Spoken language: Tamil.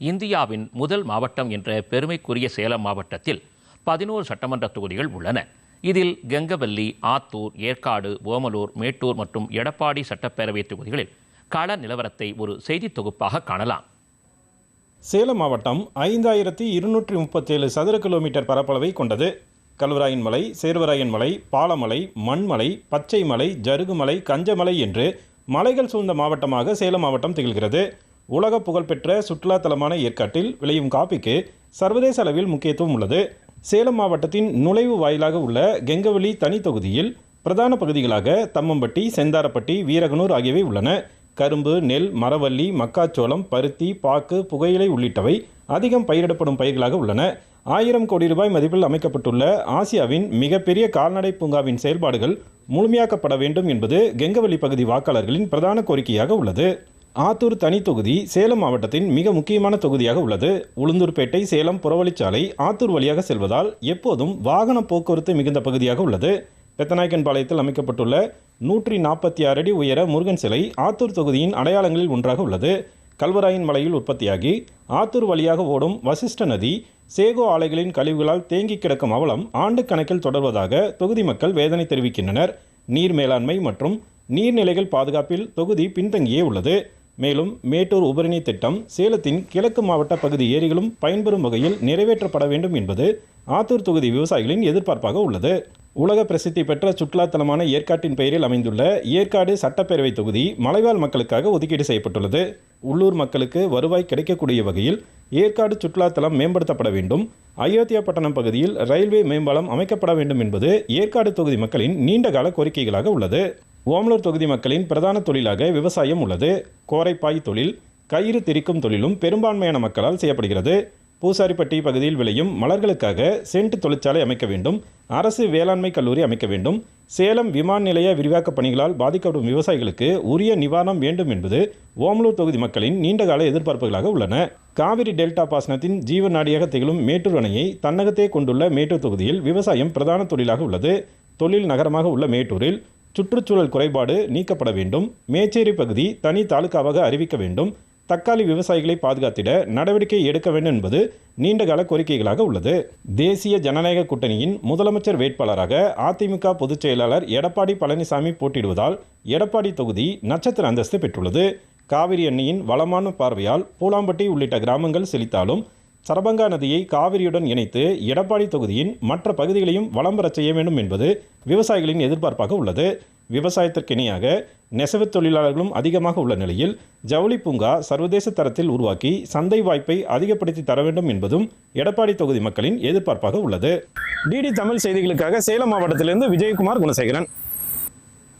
இந்தியாவின் முதல் மாவட்டம் என்ற பெருமைக்குரிய சேலம் மாவட்டத்தில் 11 சட்டமன்ற தொகுதிகள் உள்ளன. இதில் கெங்கவல்லி, ஆத்தூர், ஏற்காடு, ஓமலூர், மேட்டூர் மற்றும் எடப்பாடி சட்டப்பேரவை தொகுதிகளில் கள நிலவரத்தை ஒரு செய்தி தொகுப்பாக காணலாம். சேலம் மாவட்டம் 5237 சதுர கிலோமீட்டர் பரப்பளவை கொண்டது. கல்வராயன் மலை, சேர்வராயன் மலை, பாலமலை, மண்மலை, பச்சை மலை, ஜருகுமலை, கஞ்சமலை என்று மலைகள் சூழ்ந்த மாவட்டமாக சேலம் மாவட்டம் திகழ்கிறது. உலக புகழ்பெற்ற சுற்றுலா தலமான ஏற்காட்டில் விளையும் காபிக்கு சர்வதேச அளவில் முக்கியத்துவம் உள்ளது. சேலம் மாவட்டத்தின் நுழைவு வாயிலாக உள்ள கெங்கவல்லி தனி தொகுதியில் பிரதான பகுதிகளாக தம்மம்பட்டி, செந்தாரப்பட்டி, வீரகனூர் ஆகியவை உள்ளன. கரும்பு, நெல், மரவள்ளி, மக்காச்சோளம், பருத்தி, பாக்கு, புகையிலை உள்ளிட்டவை அதிகம் பயிரிடப்படும் பயிர்களாக உள்ளன. 1000 கோடி ரூபாய் மதிப்பில் அமைக்கப்பட்டுள்ள ஆசியாவின் மிகப்பெரிய கால்நடை பூங்காவின் செயல்பாடுகள் முழுமையாக்கப்பட வேண்டும் என்பது கெங்கவல்லி பகுதி வாக்காளர்களின் பிரதான கோரிக்கையாக உள்ளது. ஆத்தூர் தனி தொகுதி சேலம் மாவட்டத்தின் மிக முக்கியமான தொகுதியாக உள்ளது. உளுந்தூர்பேட்டை, சேலம் புறவழிச்சாலை ஆத்தூர் வழியாக செல்வதால் எப்போதும் வாகன போக்குவரத்து மிகுந்த பகுதியாக உள்ளது. பெத்தநாயக்கன்பாளையத்தில் அமைக்கப்பட்டுள்ள 146 அடி உயர முருகன் சிலை ஆத்தூர் தொகுதியின் அடையாளங்களில் ஒன்றாக உள்ளது. கல்வராயன் மலையில் உற்பத்தியாகி ஆத்தூர் வழியாக ஓடும் வசிஷ்ட நதி, சேகோ ஆலைகளின் கழிவுகளால் தேங்கி கிடக்கும் அவலம் ஆண்டு கணக்கில் தொடர்வதாக தொகுதி மக்கள் வேதனை தெரிவிக்கின்றனர். நீர் மேலாண்மை மற்றும் நீர்நிலைகள் பாதுகாப்பில் தொகுதி பின்தங்கியே உள்ளது. மேலும் மேட்டூர் உபரிநீர் திட்டம் சேலத்தின் கிழக்கு மாவட்ட பகுதி ஏரிகளும் பயன்பெறும் வகையில் நிறைவேற்றப்பட வேண்டும் என்பது ஆத்தூர் தொகுதி விவசாயிகளின் எதிர்பார்ப்பாக உள்ளது. உலக பிரசித்தி பெற்ற சுற்றுலா தலமான ஏற்காட்டின் பெயரில் அமைந்துள்ள ஏற்காடு சட்டப்பேரவை தொகுதி மலைவாழ் மக்களுக்காக ஒதுக்கீடு செய்யப்பட்டுள்ளது. உள்ளூர் மக்களுக்கு வருவாய் கிடைக்கக்கூடிய வகையில் ஏற்காடு சுற்றுலா தலம் மேம்படுத்தப்பட வேண்டும். அயோத்தியாபட்டினம் பகுதியில் ரயில்வே மேம்பாலம் அமைக்கப்பட வேண்டும் என்பது ஏற்காடு தொகுதி மக்களின் நீண்டகால கோரிக்கைகளாக உள்ளது. ஓமலூர் தொகுதி மக்களின் பிரதான தொழிலாக விவசாயம் உள்ளது. கோரைப்பாய் தொழில், கயிறு திரிக்கும் தொழிலும் பெரும்பான்மையான மக்களால் செய்யப்படுகிறது. பூசாரிப்பட்டி பகுதியில் விளையும் மலர்களுக்காக சென்ட் தொழிற்சாலை அமைக்க வேண்டும். அரசு வேளாண்மை கல்லூரி அமைக்க வேண்டும். சேலம் விமான நிலைய விரிவாக்க பணிகளால் பாதிக்கப்படும் விவசாயிகளுக்கு உரிய நிவாரணம் வேண்டும் என்பது ஓமலூர் தொகுதி மக்களின் நீண்டகால எதிர்பார்ப்புகளாக உள்ளன. காவிரி டெல்டா பாசனத்தின் ஜீவநாடியாக திகழும் மேட்டூர் அணையை தன்னகத்தே கொண்டுள்ள மேட்டூர் தொகுதியில் விவசாயம் பிரதான தொழிலாக உள்ளது. தொழில் நகரமாக உள்ள மேட்டூரில் சுற்றுச்சூழல் குறைபாடு நீக்கப்பட வேண்டும். மேச்சேரி பகுதி தனி தாலுகாவாக அறிவிக்க வேண்டும். தக்காளி விவசாயிகளை பாதுகாத்திட நடவடிக்கை எடுக்க வேண்டும் என்பது நீண்டகால கோரிக்கைகளாக உள்ளது. தேசிய ஜனநாயக கூட்டணியின் முதலமைச்சர் வேட்பாளராக அதிமுக பொதுச் செயலாளர் எடப்பாடி பழனிசாமி போட்டியிடுவதால் எடப்பாடி தொகுதி நட்சத்திர அந்தஸ்து பெற்றுள்ளது. காவிரி அணையின் வளமான பார்வையால் பூலாம்பட்டி உள்ளிட்ட கிராமங்கள் செழித்தாலும் சரபங்கா நதியை காவிரியுடன் இணைத்து எடப்பாடி தொகுதியின் மற்ற பகுதிகளையும் வளம் பெறச் செய்ய வேண்டும் என்பது விவசாயிகளின் எதிர்பார்ப்பாக உள்ளது. விவசாயத்திற்கு இணையாக நெசவு தொழிலாளர்களும் அதிகமாக உள்ள நிலையில் ஜவுளி பூங்கா சர்வதேச தரத்தில் உருவாக்கி சந்தை வாய்ப்பை அதிகப்படுத்தி தர வேண்டும் என்பதும் எடப்பாடி தொகுதி மக்களின் எதிர்பார்ப்பாக உள்ளது. டிடி தமிழ் செய்திகளுக்காக சேலம் மாவட்டத்திலிருந்து விஜயகுமார் குணசேகரன்.